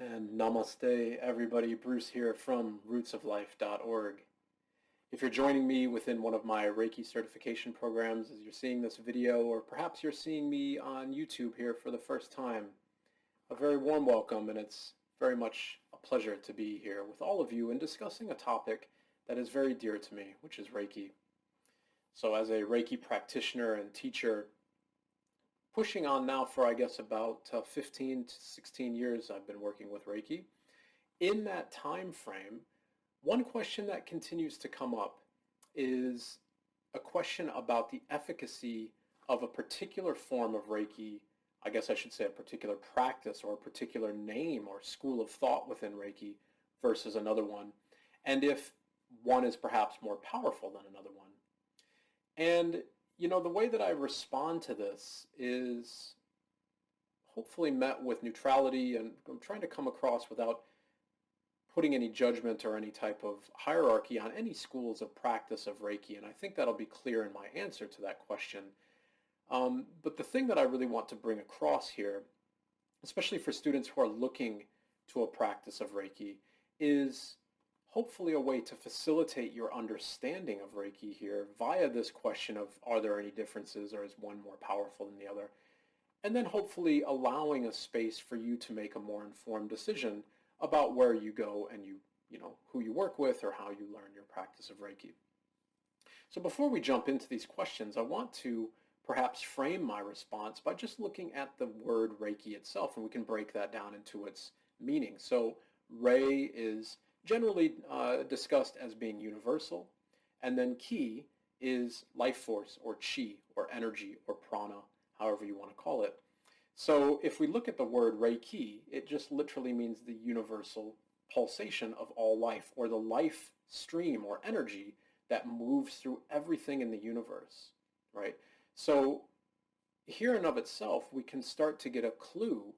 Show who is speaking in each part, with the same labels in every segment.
Speaker 1: And namaste, everybody. Bruce here from rootsoflife.org. If you're joining me within one of my Reiki certification programs as you're seeing this video, or perhaps you're seeing me on YouTube here for the first time, a very warm welcome, and it's very much a pleasure to be here with all of you and discussing a topic that is very dear to me, which is Reiki. So as a Reiki practitioner and teacher, pushing on now for, I guess, about 15 to 16 years I've been working with Reiki. In that time frame, one question that continues to come up is a question about the efficacy of a particular form of Reiki, I guess I should say a particular practice or a particular name or school of thought within Reiki versus another one, and if one is perhaps more powerful than another one. And the way that I respond to this is hopefully met with neutrality, and I'm trying to come across without putting any judgment or any type of hierarchy on any schools of practice of Reiki, and I think that'll be clear in my answer to that question. But the thing that I really want to bring across here, especially for students who are looking to a practice of Reiki, is hopefully a way to facilitate your understanding of Reiki here via this question of, are there any differences, or is one more powerful than the other? And then hopefully allowing a space for you to make a more informed decision about where you go and who you work with or how you learn your practice of Reiki. So before we jump into these questions, I want to perhaps frame my response by just looking at the word Reiki itself, and we can break that down into its meaning. So Rei is generally discussed as being universal, and then Ki is life force or Chi or energy or prana, however you want to call it. So if we look at the word Reiki, it just literally means the universal pulsation of all life, or the life stream or energy that moves through everything in the universe, right? So here in of itself, we can start to get a clue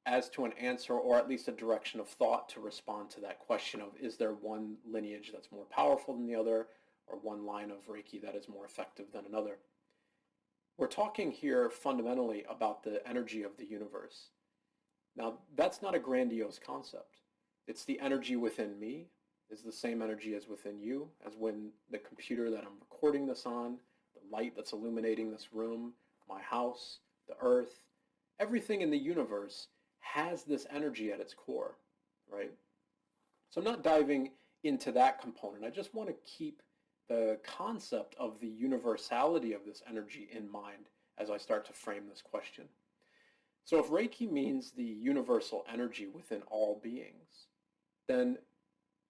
Speaker 1: as to an answer, or at least a direction of thought to respond to that question of, is there one lineage that's more powerful than the other, or one line of Reiki that is more effective than another? We're talking here fundamentally about the energy of the universe. Now, that's not a grandiose concept. It's the energy within me is the same energy as within you, as when the computer that I'm recording this on, the light that's illuminating this room, my house, the earth, everything in the universe has this energy at its core, right? So I'm not diving into that component. I just want to keep the concept of the universality of this energy in mind as I start to frame this question. So if Reiki means the universal energy within all beings, then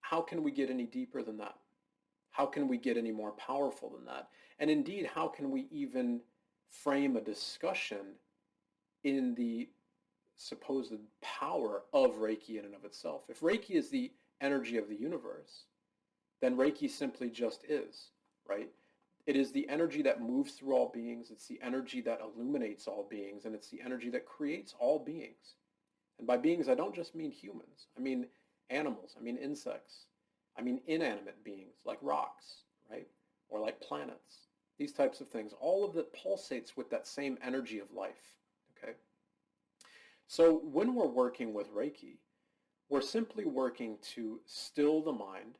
Speaker 1: how can we get any deeper than that? How can we get any more powerful than that? And indeed, how can we even frame a discussion in the supposed power of Reiki in and of itself? If Reiki is the energy of the universe, then Reiki simply just is, right? It is the energy that moves through all beings. It's the energy that illuminates all beings, and it's the energy that creates all beings. And by beings, I don't just mean humans. I mean animals. I mean insects. I mean inanimate beings like rocks, right? Or like planets. These types of things. All of it pulsates with that same energy of life, okay? So when we're working with Reiki, we're simply working to still the mind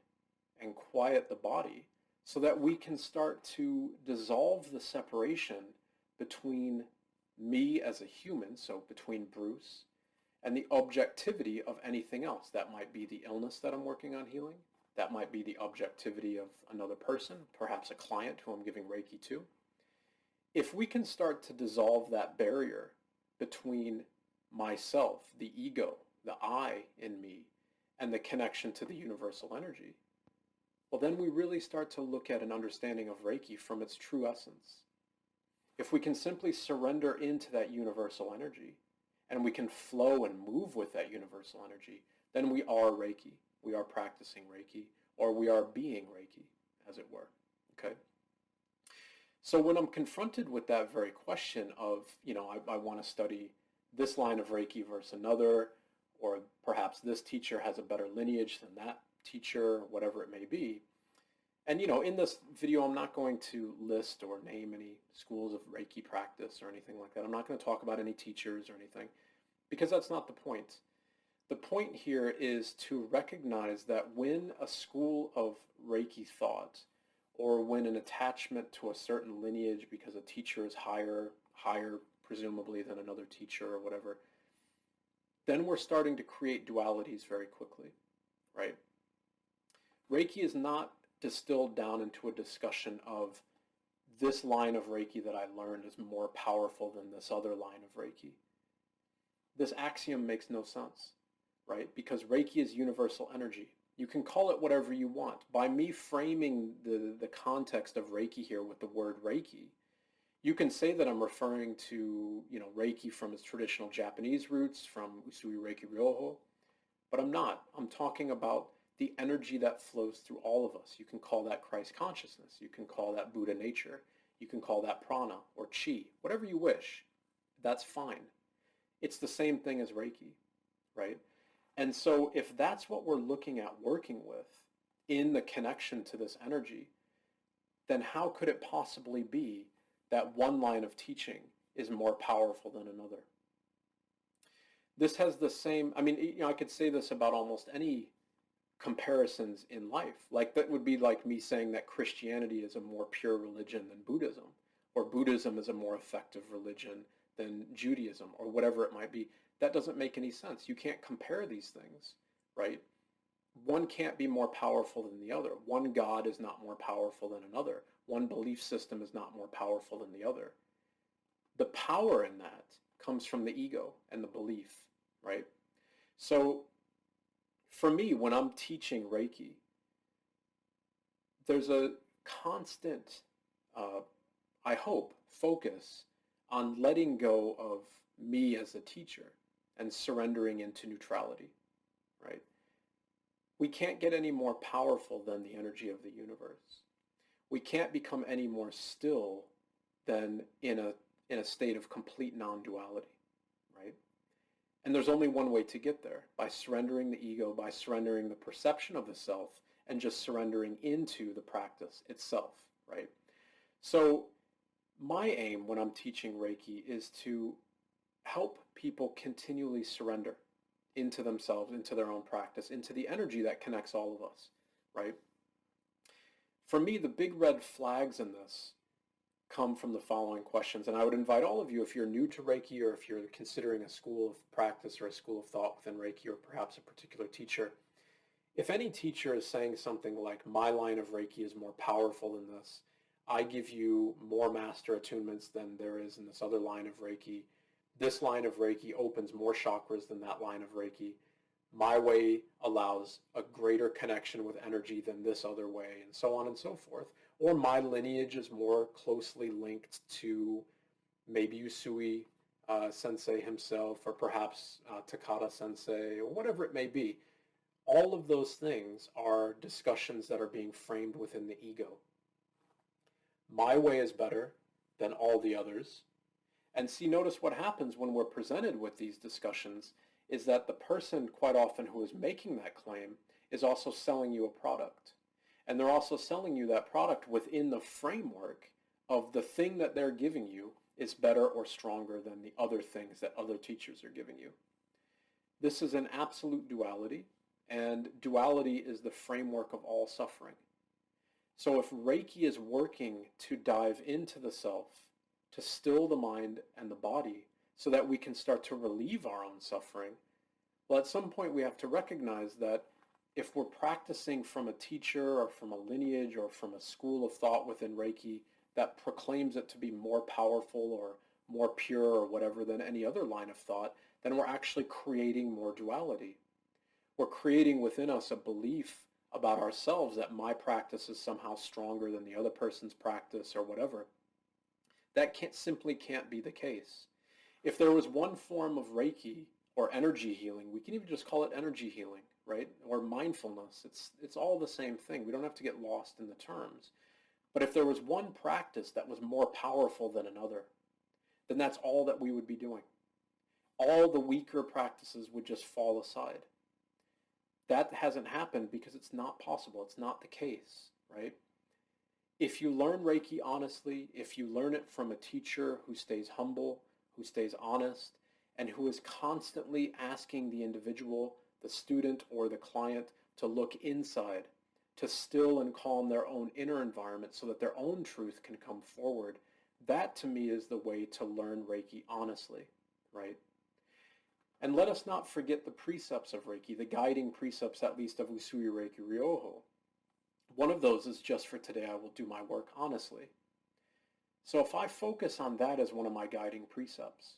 Speaker 1: and quiet the body so that we can start to dissolve the separation between me as a human, so between Bruce, and the objectivity of anything else. That might be the illness that I'm working on healing. That might be the objectivity of another person, perhaps a client who I'm giving Reiki to. If we can start to dissolve that barrier between myself, the ego, the I in me, and the connection to the universal energy, well, then we really start to look at an understanding of Reiki from its true essence. If we can simply surrender into that universal energy, and we can flow and move with that universal energy, then we are Reiki. We are practicing Reiki, or we are being Reiki, as it were, okay? So when I'm confronted with that very question of, I want to study this line of Reiki versus another, or perhaps this teacher has a better lineage than that teacher, whatever it may be. And in this video, I'm not going to list or name any schools of Reiki practice or anything like that. I'm not going to talk about any teachers or anything, because that's not the point. The point here is to recognize that when a school of Reiki thought, or when an attachment to a certain lineage because a teacher is higher presumably than another teacher or whatever, then we're starting to create dualities very quickly, right? Reiki is not distilled down into a discussion of this line of Reiki that I learned is more powerful than this other line of Reiki. This axiom makes no sense, right? Because Reiki is universal energy. You can call it whatever you want. By me framing the context of Reiki here with the word Reiki, you can say that I'm referring to, Reiki from its traditional Japanese roots, from Usui Reiki Ryoho, but I'm not. I'm talking about the energy that flows through all of us. You can call that Christ consciousness. You can call that Buddha nature. You can call that prana or chi, whatever you wish. That's fine. It's the same thing as Reiki, right? And so if that's what we're looking at working with in the connection to this energy, then how could it possibly be that one line of teaching is more powerful than another? This has the same, I could say this about almost any comparisons in life. Like that would be like me saying that Christianity is a more pure religion than Buddhism, or Buddhism is a more effective religion than Judaism, or whatever it might be. That doesn't make any sense. You can't compare these things, right? One can't be more powerful than the other. One God is not more powerful than another. One belief system is not more powerful than the other. The power in that comes from the ego and the belief, right? So for me, when I'm teaching Reiki, there's a constant, I hope, focus on letting go of me as a teacher and surrendering into neutrality, right? We can't get any more powerful than the energy of the universe. We can't become any more still than in a state of complete non-duality, right? And there's only one way to get there, by surrendering the ego, by surrendering the perception of the self, and just surrendering into the practice itself, right? So my aim when I'm teaching Reiki is to help people continually surrender into themselves, into their own practice, into the energy that connects all of us, right? For me, the big red flags in this come from the following questions, and I would invite all of you, if you're new to Reiki or if you're considering a school of practice or a school of thought within Reiki or perhaps a particular teacher, if any teacher is saying something like, my line of Reiki is more powerful than this, I give you more master attunements than there is in this other line of Reiki, this line of Reiki opens more chakras than that line of Reiki, my way allows a greater connection with energy than this other way, and so on and so forth. Or my lineage is more closely linked to maybe Usui Sensei himself, or perhaps Takata Sensei, or whatever it may be. All of those things are discussions that are being framed within the ego. My way is better than all the others. And see, notice what happens when we're presented with these discussions is that the person quite often who is making that claim is also selling you a product. And they're also selling you that product within the framework of the thing that they're giving you is better or stronger than the other things that other teachers are giving you. This is an absolute duality, and duality is the framework of all suffering. So if Reiki is working to dive into the self, to still the mind and the body so that we can start to relieve our own suffering, well, at some point we have to recognize that if we're practicing from a teacher or from a lineage or from a school of thought within Reiki that proclaims it to be more powerful or more pure or whatever than any other line of thought, then we're actually creating more duality. We're creating within us a belief about ourselves that my practice is somehow stronger than the other person's practice or whatever. That simply can't be the case. If there was one form of Reiki or energy healing, we can even just call it energy healing, right? Or mindfulness. It's all the same thing. We don't have to get lost in the terms. But if there was one practice that was more powerful than another, then that's all that we would be doing. All the weaker practices would just fall aside. That hasn't happened because it's not possible. It's not the case, right? If you learn Reiki honestly, if you learn it from a teacher who stays humble, who stays honest, and who is constantly asking the individual the student or the client to look inside, to still and calm their own inner environment so that their own truth can come forward. That to me is the way to learn Reiki honestly, right? And let us not forget the precepts of Reiki, the guiding precepts at least of Usui Reiki Ryoho. One of those is just for today I will do my work honestly. So if I focus on that as one of my guiding precepts,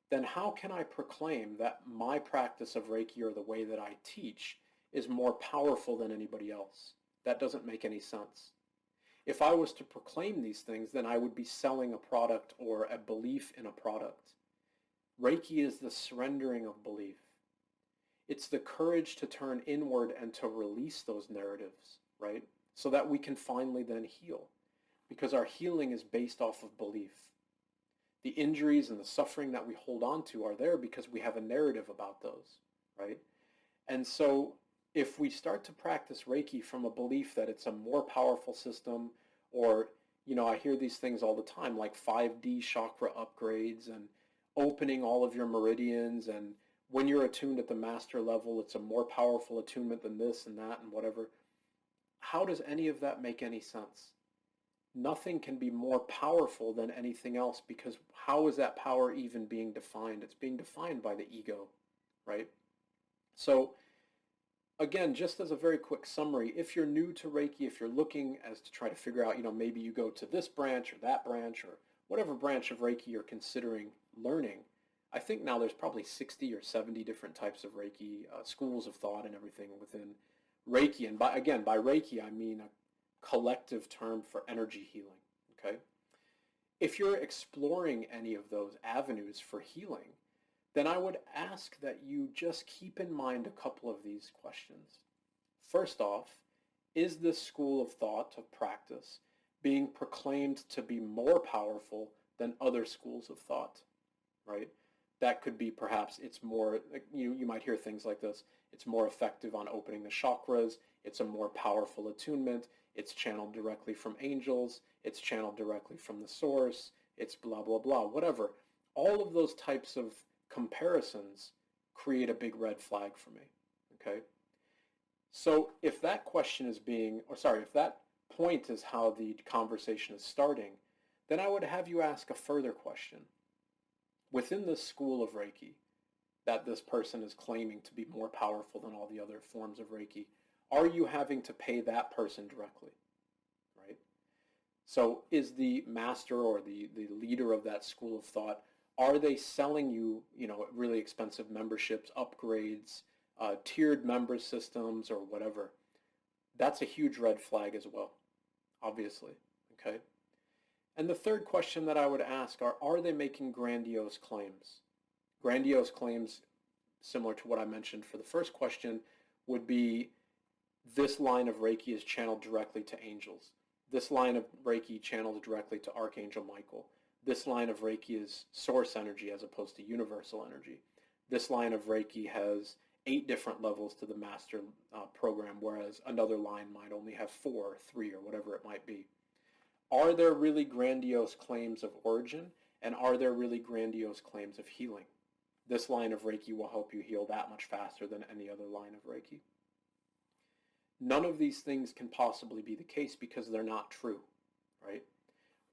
Speaker 1: then how can I proclaim that my practice of Reiki or the way that I teach is more powerful than anybody else? That doesn't make any sense. If I was to proclaim these things, then I would be selling a product or a belief in a product. Reiki is the surrendering of belief. It's the courage to turn inward and to release those narratives, right? So that we can finally then heal. Because our healing is based off of belief. The injuries and the suffering that we hold on to are there because we have a narrative about those, right? And so if we start to practice Reiki from a belief that it's a more powerful system, or, I hear these things all the time, like 5D chakra upgrades and opening all of your meridians, and when you're attuned at the master level, it's a more powerful attunement than this and that and whatever. How does any of that make any sense? Nothing can be more powerful than anything else, because how is that power even being defined? It's being defined by the ego, right? So again, just as a very quick summary, if you're new to Reiki, if you're looking as to try to figure out, maybe you go to this branch or that branch or whatever branch of Reiki you're considering learning, I think now there's probably 60 or 70 different types of Reiki, schools of thought and everything within Reiki. And by Reiki, I mean a collective term for energy healing, okay? If you're exploring any of those avenues for healing, then I would ask that you just keep in mind a couple of these questions. First off, is this school of thought, of practice, being proclaimed to be more powerful than other schools of thought, right? That could be perhaps it's more, you might hear things like this, it's more effective on opening the chakras, it's a more powerful attunement, it's channeled directly from angels, it's channeled directly from the source, it's blah, blah, blah, whatever. All of those types of comparisons create a big red flag for me, okay? So if that question is if that point is how the conversation is starting, then I would have you ask a further question. Within this school of Reiki, that this person is claiming to be more powerful than all the other forms of Reiki, are you having to pay that person directly, right? So is the master or the leader of that school of thought, are they selling you, really expensive memberships, upgrades, tiered member systems, or whatever? That's a huge red flag as well, obviously, okay? And the third question that I would ask are they making grandiose claims? Grandiose claims, similar to what I mentioned for the first question, would be this line of Reiki is channeled directly to angels. This line of Reiki channeled directly to Archangel Michael. This line of Reiki is source energy as opposed to universal energy. This line of Reiki has 8 different levels to the master program, whereas another line might only have 4 or 3 or whatever it might be. Are there really grandiose claims of origin, and are there really grandiose claims of healing? This line of Reiki will help you heal that much faster than any other line of Reiki. None of these things can possibly be the case because they're not true, right?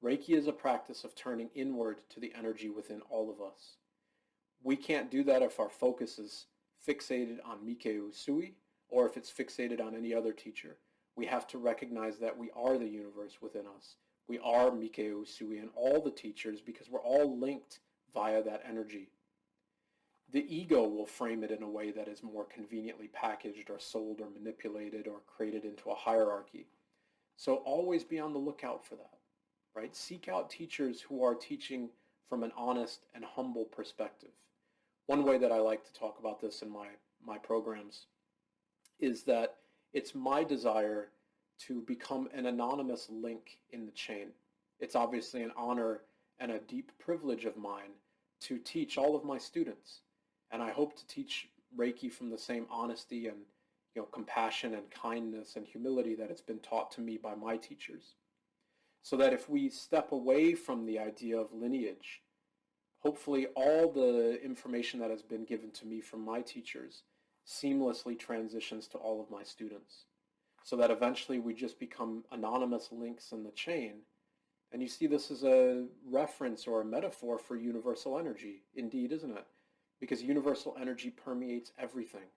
Speaker 1: Reiki is a practice of turning inward to the energy within all of us. We can't do that if our focus is fixated on Mikei Usui or if it's fixated on any other teacher. We have to recognize that we are the universe within us. We are Mikei Usui and all the teachers because we're all linked via that energy. The ego will frame it in a way that is more conveniently packaged or sold or manipulated or created into a hierarchy. So always be on the lookout for that. Right? Seek out teachers who are teaching from an honest and humble perspective. One way that I like to talk about this in my programs is that it's my desire to become an anonymous link in the chain. It's obviously an honor and a deep privilege of mine to teach all of my students. And I hope to teach Reiki from the same honesty and compassion and kindness and humility that it's been taught to me by my teachers. So that if we step away from the idea of lineage, hopefully all the information that has been given to me from my teachers seamlessly transitions to all of my students, so that eventually we just become anonymous links in the chain. And you see this as a reference or a metaphor for universal energy, indeed, isn't it? Because universal energy permeates everything.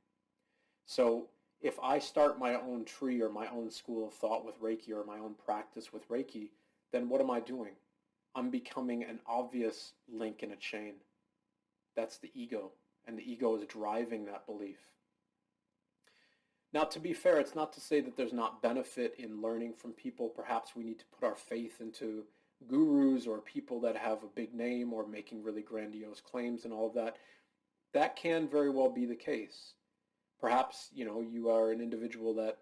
Speaker 1: So if I start my own tree or my own school of thought with Reiki or my own practice with Reiki, then what am I doing? I'm becoming an obvious link in a chain. That's the ego, and the ego is driving that belief. Now, to be fair, it's not to say that there's not benefit in learning from people. Perhaps we need to put our faith into gurus or people that have a big name or making really grandiose claims and all of that. That can very well be the case. Perhaps, you are an individual that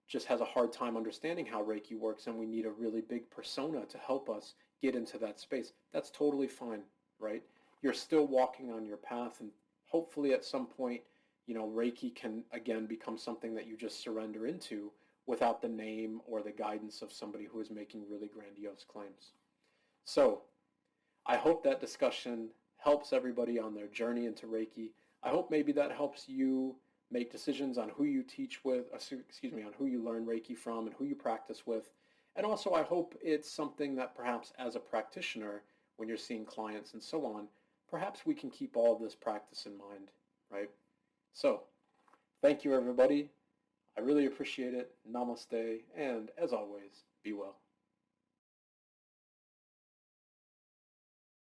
Speaker 1: just has a hard time understanding how Reiki works and we need a really big persona to help us get into that space. That's totally fine, right? You're still walking on your path, and hopefully at some point, Reiki can again become something that you just surrender into without the name or the guidance of somebody who is making really grandiose claims. So I hope that discussion helps everybody on their journey into Reiki. I hope maybe that helps you make decisions on who you teach with, on who you learn Reiki from and who you practice with. And also I hope it's something that perhaps as a practitioner, when you're seeing clients and so on, perhaps we can keep all of this practice in mind, right? So, thank you everybody. I really appreciate it. Namaste, and as always, be well.